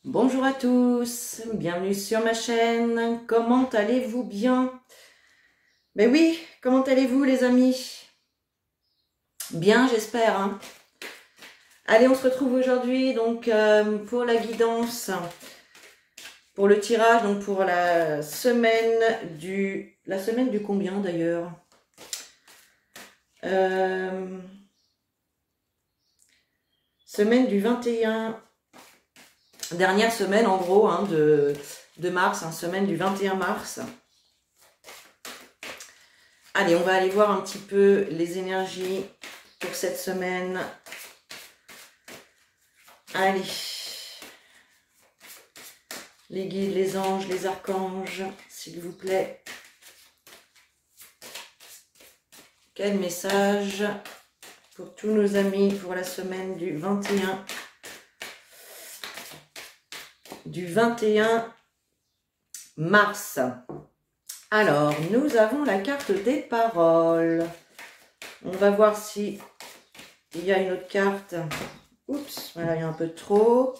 Bonjour à tous, bienvenue sur ma chaîne. Comment allez-vous bien? Ben oui, comment allez-vous les amis? Bien, j'espère, hein. Allez, on se retrouve aujourd'hui donc pour la guidance, pour le tirage, donc pour la semaine du... La semaine du combien d'ailleurs? Semaine du 21... Dernière semaine en gros hein, de mars, hein, semaine du 21 mars. Allez, on va aller voir un petit peu les énergies pour cette semaine. Allez. Les guides, les anges, les archanges, s'il vous plaît. Quel message pour tous nos amis pour la semaine du 21 mars. Alors, nous avons la carte des paroles. On va voir si il y a une autre carte. Oups, voilà, il y a un peu trop.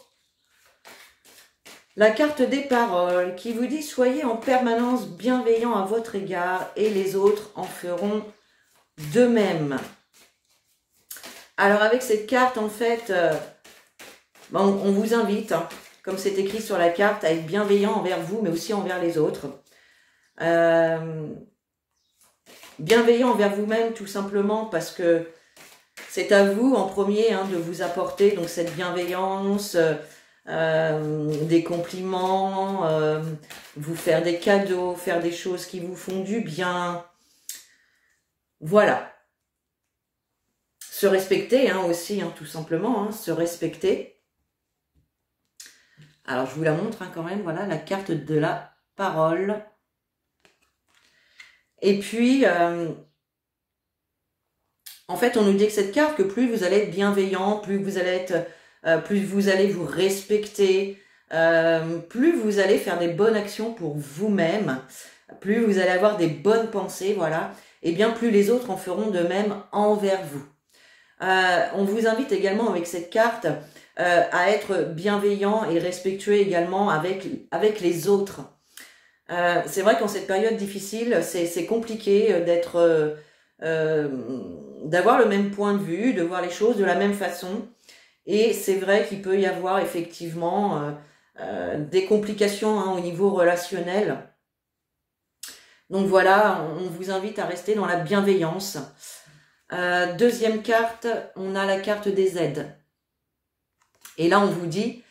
La carte des paroles qui vous dit « Soyez en permanence bienveillant à votre égard et les autres en feront de même. » Alors, avec cette carte, en fait, on vous invite, hein, comme c'est écrit sur la carte, à être bienveillant envers vous, mais aussi envers les autres. Bienveillant envers vous-même, tout simplement, parce que c'est à vous, en premier, hein, de vous apporter donc cette bienveillance, des compliments, vous faire des cadeaux, faire des choses qui vous font du bien. Voilà. Se respecter hein, aussi, hein, tout simplement, hein, se respecter. Alors, je vous la montre hein, quand même, voilà, la carte de la parole. Et puis, en fait, on nous dit que cette carte, que plus vous allez être bienveillant, plus vous allez être, plus vous allez vous respecter, plus vous allez faire des bonnes actions pour vous-même, plus vous allez avoir des bonnes pensées, voilà, et bien plus les autres en feront de même envers vous. On vous invite également avec cette carte à être bienveillant et respectueux également avec les autres. C'est vrai qu'en cette période difficile, c'est compliqué d'être, d'avoir le même point de vue, de voir les choses de la même façon. Et c'est vrai qu'il peut y avoir effectivement des complications hein, au niveau relationnel. Donc voilà, on vous invite à rester dans la bienveillance. Deuxième carte, on a la carte des aides. Et là, on vous dit,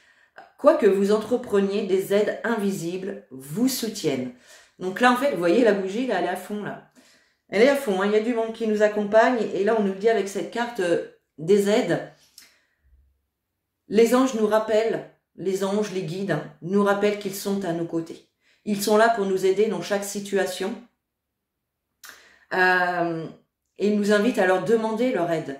quoi que vous entrepreniez, des aides invisibles vous soutiennent. Donc là, en fait, vous voyez la bougie, là, elle est à fond, là. Elle est à fond, hein, il y a du monde qui nous accompagne. Et là, on nous dit avec cette carte des aides, les anges nous rappellent, les anges, les guides, hein, nous rappellent qu'ils sont à nos côtés. Ils sont là pour nous aider dans chaque situation. Et ils nous invitent à leur demander leur aide.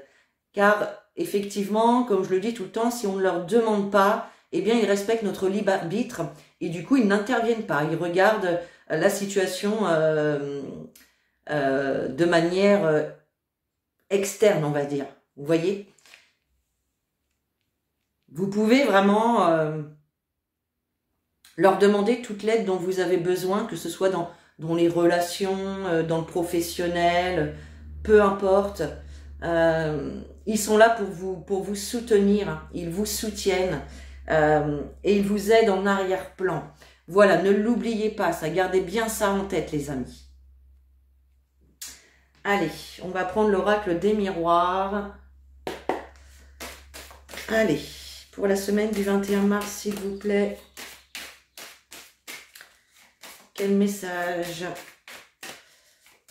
Car effectivement, comme je le dis tout le temps, si on ne leur demande pas, eh bien ils respectent notre libre arbitre et du coup ils n'interviennent pas. Ils regardent la situation de manière externe, on va dire. Vous voyez? Vous pouvez vraiment leur demander toute l'aide dont vous avez besoin, que ce soit dans les relations, dans le professionnel, peu importe. Ils sont là pour vous soutenir, ils vous soutiennent et ils vous aident en arrière-plan. Voilà, ne l'oubliez pas, ça, gardez bien ça en tête les amis. Allez, on va prendre l'oracle des miroirs. Allez, pour la semaine du 21 mars, s'il vous plaît. Quel message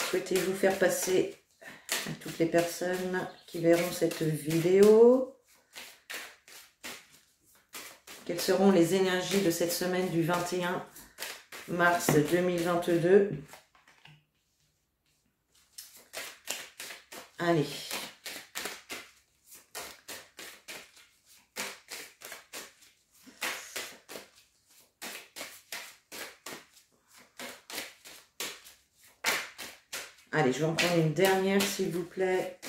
souhaitez-vous faire passer à toutes les personnes qui verront cette vidéo? Quelles seront les énergies de cette semaine du 21 mars 2022? Allez. Allez, je vais en prendre une dernière, s'il vous plaît.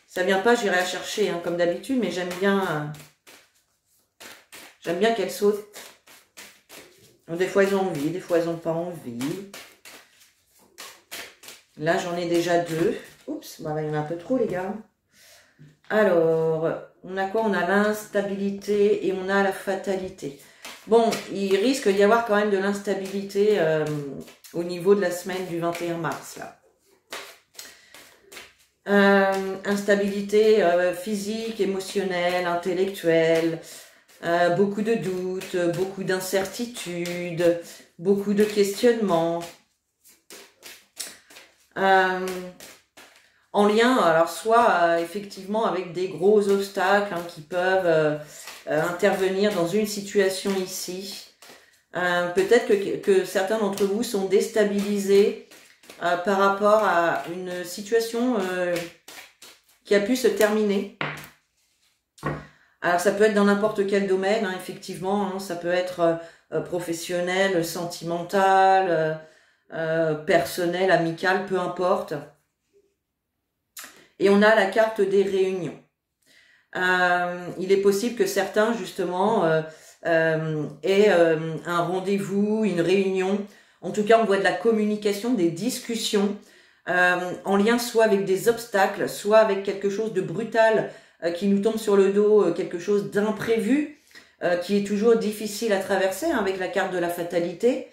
Ça vient pas, j'irai la chercher, hein, comme d'habitude, mais j'aime bien J'aime bien qu'elles sautent. Des fois, elles ont envie, des fois, elles n'ont pas envie. Là, j'en ai déjà 2. Oups, bah, il y en a un peu trop, les gars. Alors, on a quoi? On a l'instabilité et on a la fatalité. Bon, il risque d'y avoir quand même de l'instabilité au niveau de la semaine du 21 mars, là. Instabilité physique, émotionnelle, intellectuelle, beaucoup de doutes, beaucoup d'incertitudes, beaucoup de questionnements. En lien, alors soit effectivement avec des gros obstacles qui peuvent intervenir dans une situation ici. Peut-être que certains d'entre vous sont déstabilisés par rapport à une situation qui a pu se terminer. Alors ça peut être dans n'importe quel domaine, effectivement, ça peut être professionnel, sentimental, personnel, amical, peu importe. Et on a la carte des réunions. Il est possible que certains, justement, aient un rendez-vous, une réunion. En tout cas, on voit de la communication, des discussions en lien soit avec des obstacles, soit avec quelque chose de brutal qui nous tombe sur le dos, quelque chose d'imprévu, qui est toujours difficile à traverser avec la carte de la fatalité.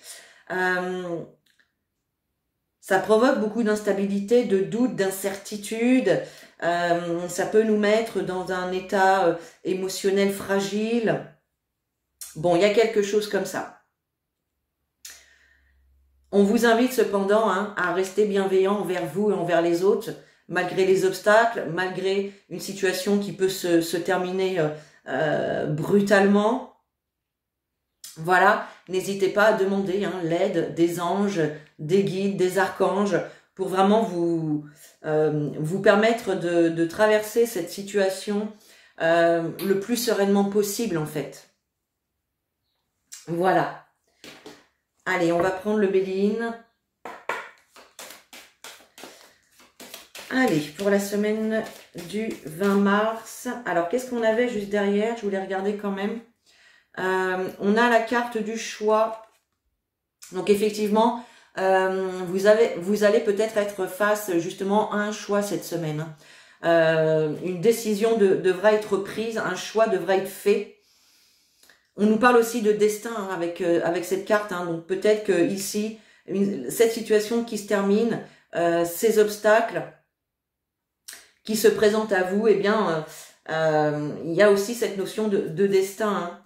Ça provoque beaucoup d'instabilité, de doute, d'incertitude. Ça peut nous mettre dans un état émotionnel fragile. Bon, il y a quelque chose comme ça. On vous invite cependant à rester bienveillant envers vous et envers les autres, malgré les obstacles, malgré une situation qui peut se terminer brutalement. Voilà, n'hésitez pas à demander l'aide des anges, des guides, des archanges, pour vraiment vous permettre de traverser cette situation le plus sereinement possible en fait. Voilà. Allez, on va prendre le Béline. Allez, pour la semaine du 20 mars. Alors, qu'est-ce qu'on avait juste derrière? Je voulais regarder quand même. On a la carte du choix. Donc, effectivement, vous allez peut-être être face justement à un choix cette semaine. Une décision devra être prise, un choix devra être fait. On nous parle aussi de destin avec cette carte. Donc peut-être que ici, cette situation qui se termine, ces obstacles qui se présentent à vous, eh bien, il y a aussi cette notion de destin.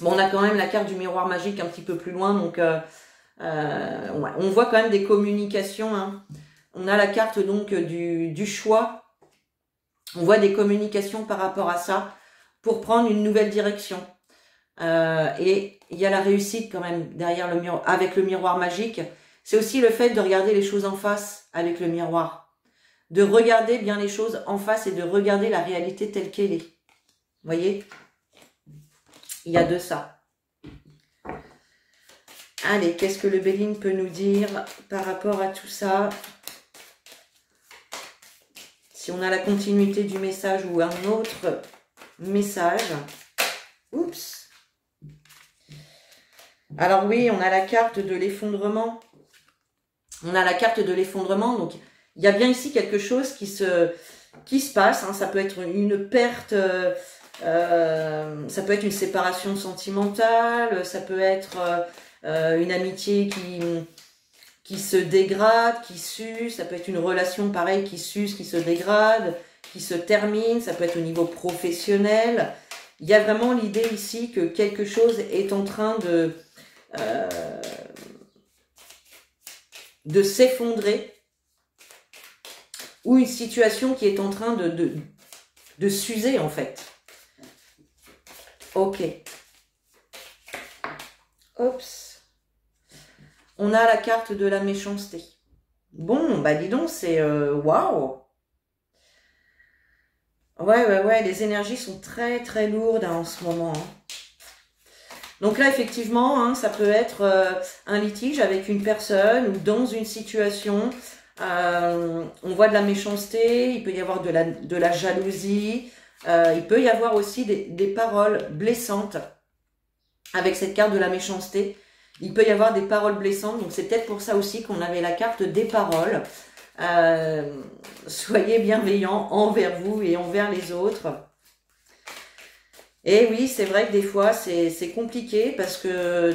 Bon, on a quand même la carte du miroir magique un petit peu plus loin, donc on voit quand même des communications. On a la carte donc du choix. On voit des communications par rapport à ça, pour prendre une nouvelle direction. Et il y a la réussite quand même derrière le miroir, avec le miroir magique. C'est aussi le fait de regarder les choses en face avec le miroir. De regarder bien les choses en face et de regarder la réalité telle qu'elle est. Vous voyez? Il y a de ça. Allez, qu'est-ce que le Béline peut nous dire par rapport à tout ça? Si on a la continuité du message ou un autre message. Oups. Alors oui, on a la carte de l'effondrement. On a la carte de l'effondrement. Donc, il y a bien ici quelque chose qui se passe. Ça peut être une perte, ça peut être une séparation sentimentale, ça peut être une amitié qui se dégrade, qui s'use. Ça peut être une relation pareille qui s'use, qui se dégrade, qui se termine. Ça peut être au niveau professionnel. Il y a vraiment l'idée ici que quelque chose est en train de s'effondrer, ou une situation qui est en train de s'user en fait. Ok. Oups. On a la carte de la méchanceté. Bon, bah dis donc, c'est waouh. Ouais, les énergies sont très très lourdes en ce moment. Donc là, effectivement, ça peut être un litige avec une personne ou dans une situation. On voit de la méchanceté, il peut y avoir de la jalousie, Il peut y avoir aussi des paroles blessantes avec cette carte de la méchanceté. Il peut y avoir des paroles blessantes, donc c'est peut-être pour ça aussi qu'on avait la carte des paroles. Soyez bienveillants envers vous et envers les autres. Et oui, c'est vrai que des fois, c'est compliqué parce que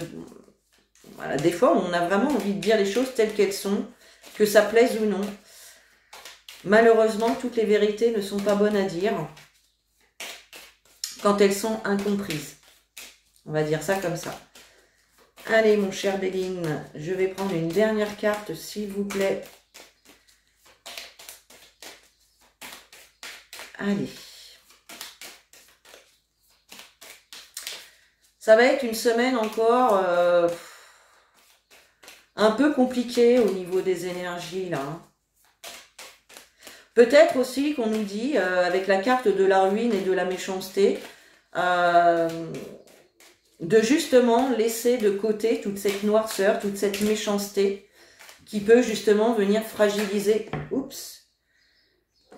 voilà, des fois, on a vraiment envie de dire les choses telles qu'elles sont, que ça plaise ou non. Malheureusement, toutes les vérités ne sont pas bonnes à dire quand elles sont incomprises. On va dire ça comme ça. Allez, mon cher Béline, je vais prendre une dernière carte, s'il vous plaît. Allez. Ça va être une semaine encore un peu compliquée au niveau des énergies, là. Peut-être aussi qu'on nous dit, avec la carte de la ruine et de la méchanceté, de justement laisser de côté toute cette noirceur, toute cette méchanceté qui peut justement venir fragiliser. Oups.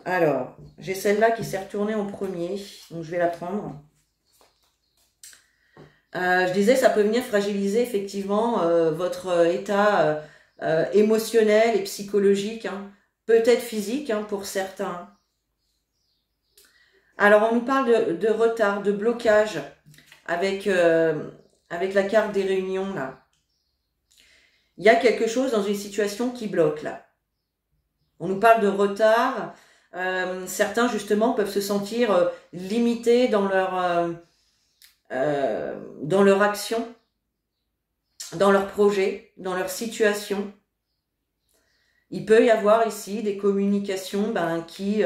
Alors, j'ai celle-là qui s'est retournée en premier, donc je vais la prendre. Je disais, ça peut venir fragiliser effectivement votre état émotionnel et psychologique, hein, peut-être physique hein, pour certains. Alors, on nous parle de retard, de blocage avec la carte des réunions, là. Il y a quelque chose dans une situation qui bloque, là. On nous parle de retard. Certains, justement, peuvent se sentir limités dans leur action, dans leur projet, dans leur situation. Il peut y avoir ici des communications qui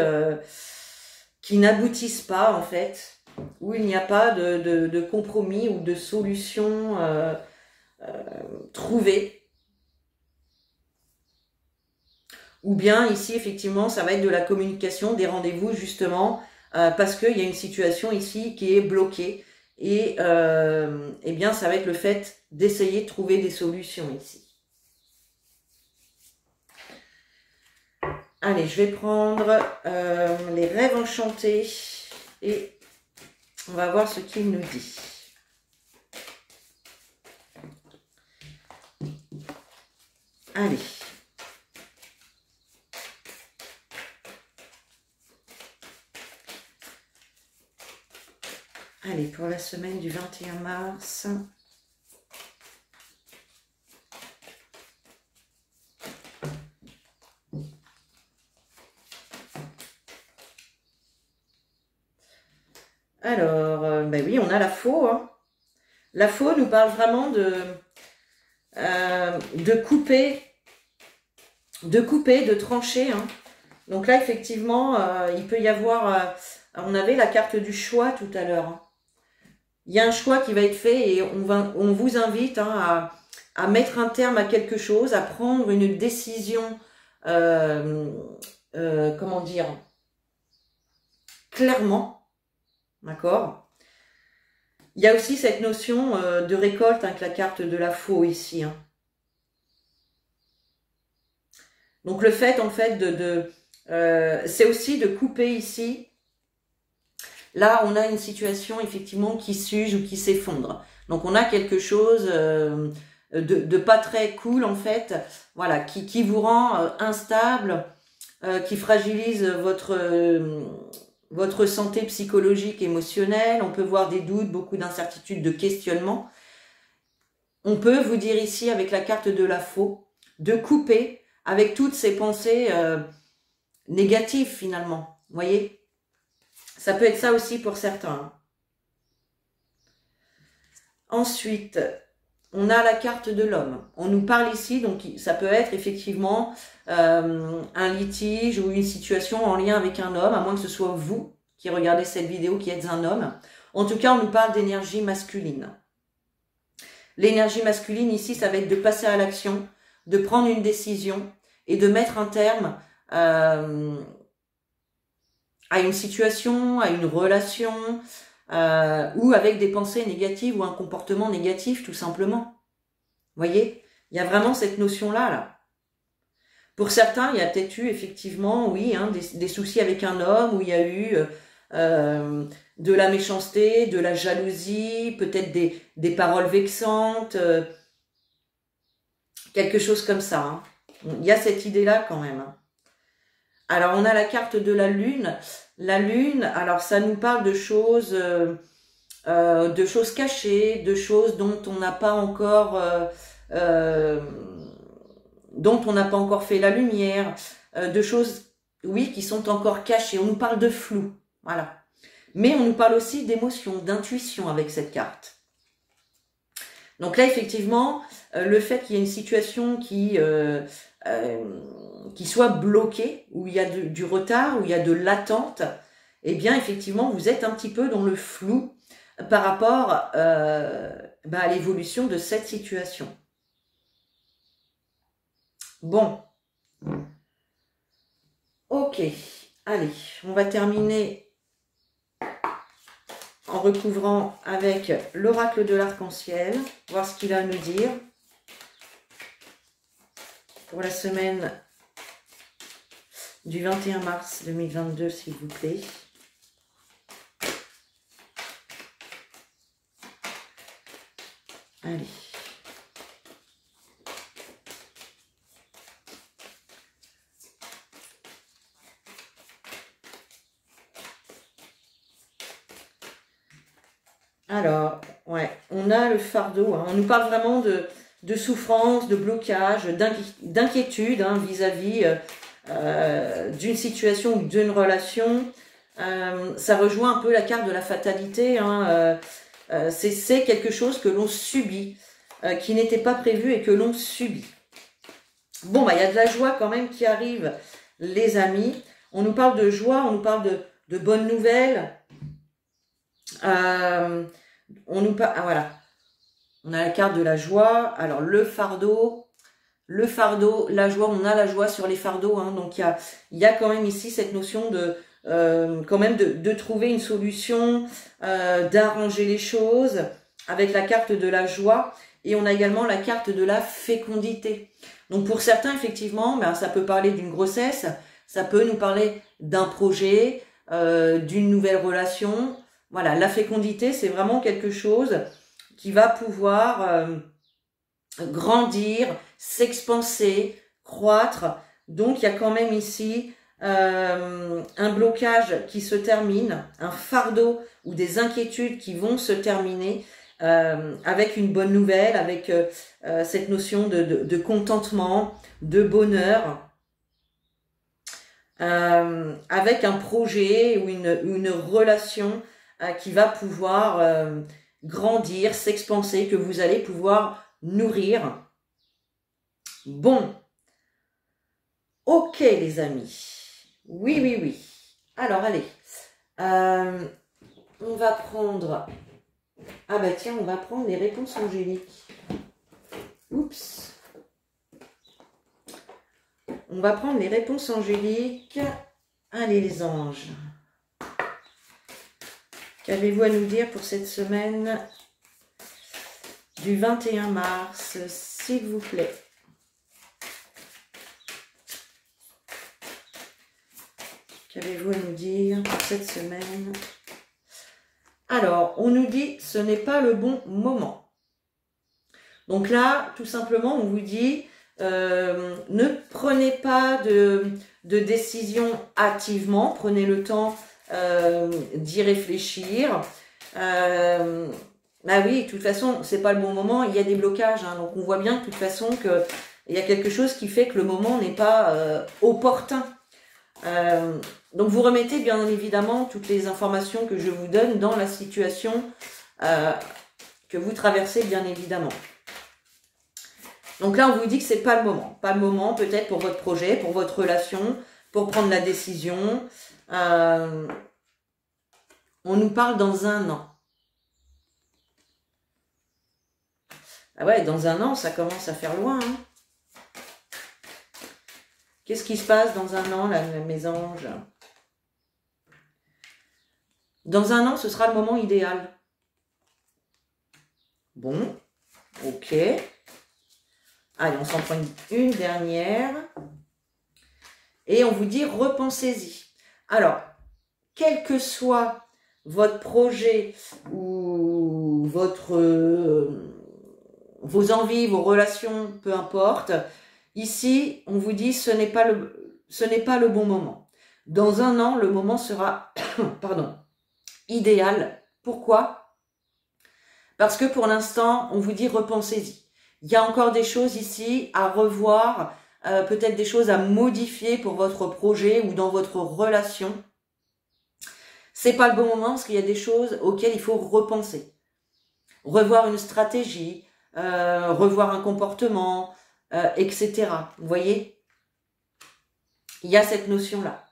n'aboutissent pas, en fait, où il n'y a pas de compromis ou de solution trouvée. Ou bien ici, effectivement, ça va être de la communication, des rendez-vous, justement, parce qu'il y a une situation ici qui est bloquée. Et eh bien, ça va être le fait d'essayer de trouver des solutions ici. Allez, je vais prendre les rêves enchantés et on va voir ce qu'il nous dit. Allez. Allez, pour la semaine du 21 mars. Alors, ben oui, on a la faux. Hein. La faux nous parle vraiment de couper, de trancher. Hein. Donc là, effectivement, il peut y avoir... on avait la carte du choix tout à l'heure. Hein. Il y a un choix qui va être fait et on vous invite hein, à mettre un terme à quelque chose, à prendre une décision, comment dire, clairement, d'accord. Il y a aussi cette notion de récolte avec la carte de la faux ici. Hein. Donc le fait, en fait, c'est aussi de couper ici. Là, on a une situation effectivement qui s'use ou qui s'effondre. Donc, on a quelque chose de pas très cool en fait, voilà, qui vous rend instable, qui fragilise votre santé psychologique, émotionnelle. On peut voir des doutes, beaucoup d'incertitudes, de questionnements. On peut vous dire ici avec la carte de la faux, de couper avec toutes ces pensées négatives finalement, vous voyez. Ça peut être ça aussi pour certains. Ensuite, on a la carte de l'homme. On nous parle ici, donc ça peut être effectivement un litige ou une situation en lien avec un homme, à moins que ce soit vous qui regardez cette vidéo, qui êtes un homme. En tout cas, on nous parle d'énergie masculine. L'énergie masculine ici, ça va être de passer à l'action, de prendre une décision et de mettre un terme à une situation, à une relation, ou avec des pensées négatives ou un comportement négatif, tout simplement. Vous voyez, il y a vraiment cette notion-là, là. Pour certains, il y a peut-être eu, effectivement, oui, hein, des soucis avec un homme, où il y a eu de la méchanceté, de la jalousie, peut-être des paroles vexantes, quelque chose comme ça. Hein. Il y a cette idée-là quand même. Alors, on a la carte de la Lune. La Lune, alors ça nous parle de choses cachées, de choses dont on n'a pas encore... dont on n'a pas encore fait la lumière, de choses, oui, qui sont encore cachées. On nous parle de flou, voilà. Mais on nous parle aussi d'émotion, d'intuition avec cette carte. Donc là, effectivement, le fait qu'il y ait une situation qui soit bloquée, où il y a du retard, où il y a de l'attente, eh bien, effectivement, vous êtes un petit peu dans le flou par rapport à l'évolution de cette situation. Bon. Ok. Allez, on va terminer en recouvrant avec l'oracle de l'arc-en-ciel, voir ce qu'il a à nous dire pour la semaine du 21 mars 2022, s'il vous plaît. Allez. Alors, ouais, on a le fardeau, hein. On nous parle vraiment de souffrance, de blocage, d'inquiétude hein, vis-à-vis d'une situation ou d'une relation. Ça rejoint un peu la carte de la fatalité. Hein, c'est quelque chose que l'on subit, qui n'était pas prévu et que l'on subit. Bon, bah, il y a de la joie quand même qui arrive, les amis. On nous parle de joie, on nous parle de bonnes nouvelles. On nous parle, ah, voilà. On a la carte de la joie. Alors, le fardeau, la joie, on a la joie sur les fardeaux. Hein, donc, il y a quand même ici cette notion de quand même de trouver une solution, d'arranger les choses avec la carte de la joie. Et on a également la carte de la fécondité. Donc, pour certains, effectivement, ben, ça peut parler d'une grossesse, ça peut nous parler d'un projet, d'une nouvelle relation. Voilà, la fécondité, c'est vraiment quelque chose qui va pouvoir grandir, s'expanser, croître. Donc, il y a quand même ici un blocage qui se termine, un fardeau ou des inquiétudes qui vont se terminer avec une bonne nouvelle, avec cette notion de contentement, de bonheur, avec un projet ou une relation qui va pouvoir grandir, s'expanser, que vous allez pouvoir nourrir. Bon. Ok, les amis. Oui, oui, oui. Alors, allez. On va prendre... Ah bah tiens, on va prendre les réponses angéliques. Oups. On va prendre les réponses angéliques. Allez, les anges. Qu'avez-vous à nous dire pour cette semaine du 21 mars, s'il vous plaît? Qu'avez-vous à nous dire pour cette semaine? Alors, on nous dit ce n'est pas le bon moment. Donc là, tout simplement, on vous dit ne prenez pas de décision hâtivement, prenez le temps d'y réfléchir. Bah oui, de toute façon, c'est pas le bon moment, il y a des blocages, hein, donc on voit bien de toute façon que il y a quelque chose qui fait que le moment n'est pas opportun. Donc vous remettez bien évidemment toutes les informations que je vous donne dans la situation que vous traversez bien évidemment. Donc là on vous dit que c'est pas le moment. Pas le moment peut-être pour votre projet, pour votre relation, pour prendre la décision. On nous parle dans un an. Ah ouais, dans un an ça commence à faire loin. Hein. Qu'est-ce qui se passe dans un an, là, mes anges? Dans un an, ce sera le moment idéal. Bon, ok. Allez, on s'en prend une dernière. Et on vous dit, repensez-y. Alors, quel que soit votre projet ou vos envies, vos relations, peu importe, ici, on vous dit ce n'est pas le bon moment. Dans un an, le moment sera pardon, idéal. Pourquoi? Parce que pour l'instant, on vous dit repensez-y. Il y a encore des choses ici à revoir, peut-être des choses à modifier pour votre projet ou dans votre relation. C'est pas le bon moment parce qu'il y a des choses auxquelles il faut repenser. Revoir une stratégie, revoir un comportement, etc. Vous voyez? Il y a cette notion-là.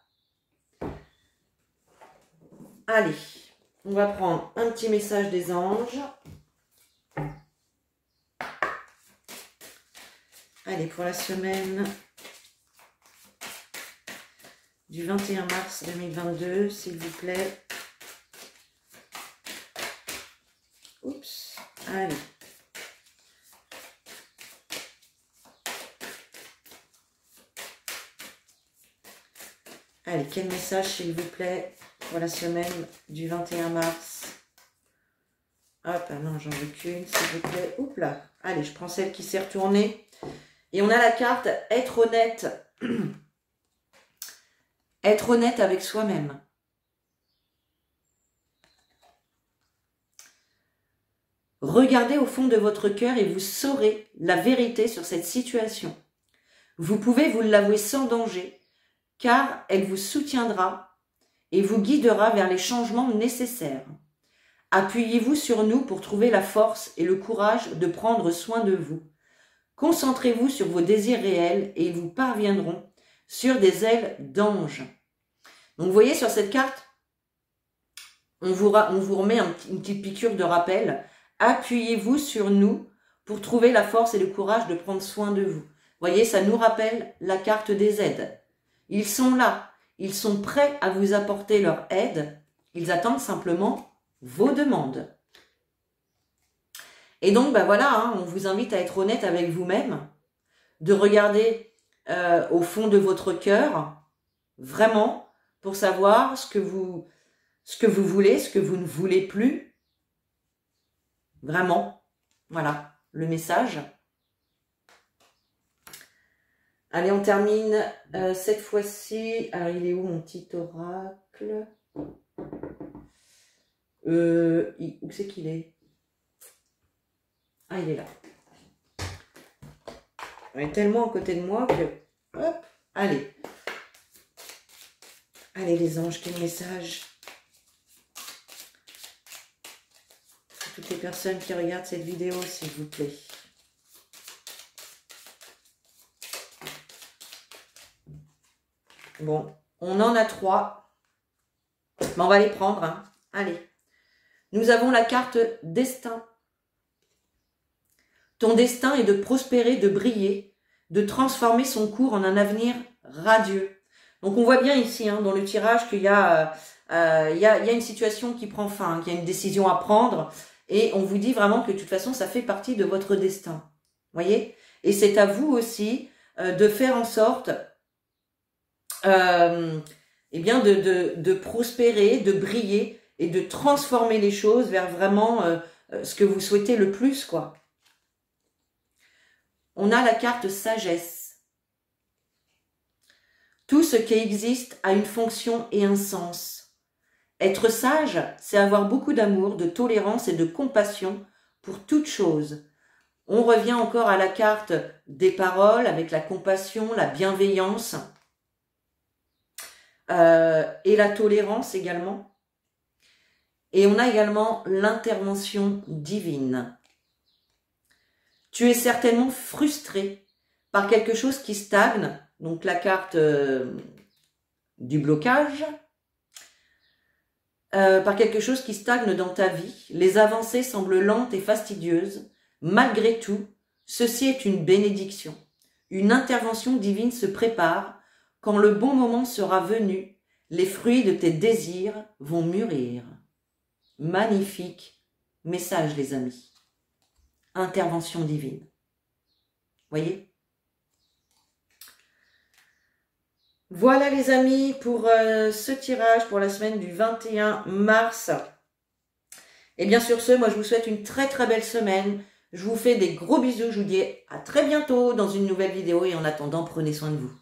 Allez, on va prendre un petit message des anges. Allez, pour la semaine du 21 mars 2022, s'il vous plaît. Oups, allez. Allez, quel message, s'il vous plaît, pour la semaine du 21 mars. Hop, ah non, j'en veux qu'une, s'il vous plaît. Oups là. Allez, je prends celle qui s'est retournée. Et on a la carte être honnête. Être honnête avec soi-même. Regardez au fond de votre cœur et vous saurez la vérité sur cette situation. Vous pouvez vous l'avouer sans danger, car elle vous soutiendra et vous guidera vers les changements nécessaires. Appuyez-vous sur nous pour trouver la force et le courage de prendre soin de vous. Concentrez-vous sur vos désirs réels et ils vous parviendront sur des ailes d'ange. Donc vous voyez sur cette carte, on vous remet une petite piqûre de rappel. Appuyez-vous sur nous pour trouver la force et le courage de prendre soin de vous. Vous voyez, ça nous rappelle la carte des aides. Ils sont là, ils sont prêts à vous apporter leur aide, ils attendent simplement vos demandes. Et donc, ben voilà, hein, on vous invite à être honnête avec vous-même, de regarder au fond de votre cœur, vraiment, pour savoir ce que vous voulez, ce que vous ne voulez plus. Vraiment, voilà, le message. Allez, on termine cette fois-ci. Alors, il est où mon petit oracle? Où c'est qu'il est? Ah, il est là. Il est tellement à côté de moi que... Hop, allez. Allez, les anges, quel message? Pour toutes les personnes qui regardent cette vidéo, s'il vous plaît. Bon, on en a 3. Mais on va les prendre. Hein. Allez. Nous avons la carte destin. Ton destin est de prospérer, de briller, de transformer son cours en un avenir radieux. Donc on voit bien ici, hein, dans le tirage, qu'il y a une situation qui prend fin, hein, qu'il y a une décision à prendre. Et on vous dit vraiment que de toute façon, ça fait partie de votre destin. Voyez? Et c'est à vous aussi de faire en sorte... eh bien de prospérer, de briller et de transformer les choses vers vraiment ce que vous souhaitez le plus, quoi. On a la carte sagesse. Tout ce qui existe a une fonction et un sens. Être sage, c'est avoir beaucoup d'amour, de tolérance et de compassion pour toute chose. On revient encore à la carte des paroles avec la compassion, la bienveillance. Et la tolérance également. Et on a également l'intervention divine. Tu es certainement frustré par quelque chose qui stagne, donc la carte du blocage, par quelque chose qui stagne dans ta vie. Les avancées semblent lentes et fastidieuses. Malgré tout, ceci est une bénédiction. Une intervention divine se prépare. Quand le bon moment sera venu, les fruits de tes désirs vont mûrir. Magnifique message, les amis. Intervention divine. Voyez? Voilà les amis pour ce tirage pour la semaine du 21 mars. Et bien sur ce, moi je vous souhaite une très très belle semaine. Je vous fais des gros bisous, je vous dis à très bientôt dans une nouvelle vidéo et en attendant, prenez soin de vous.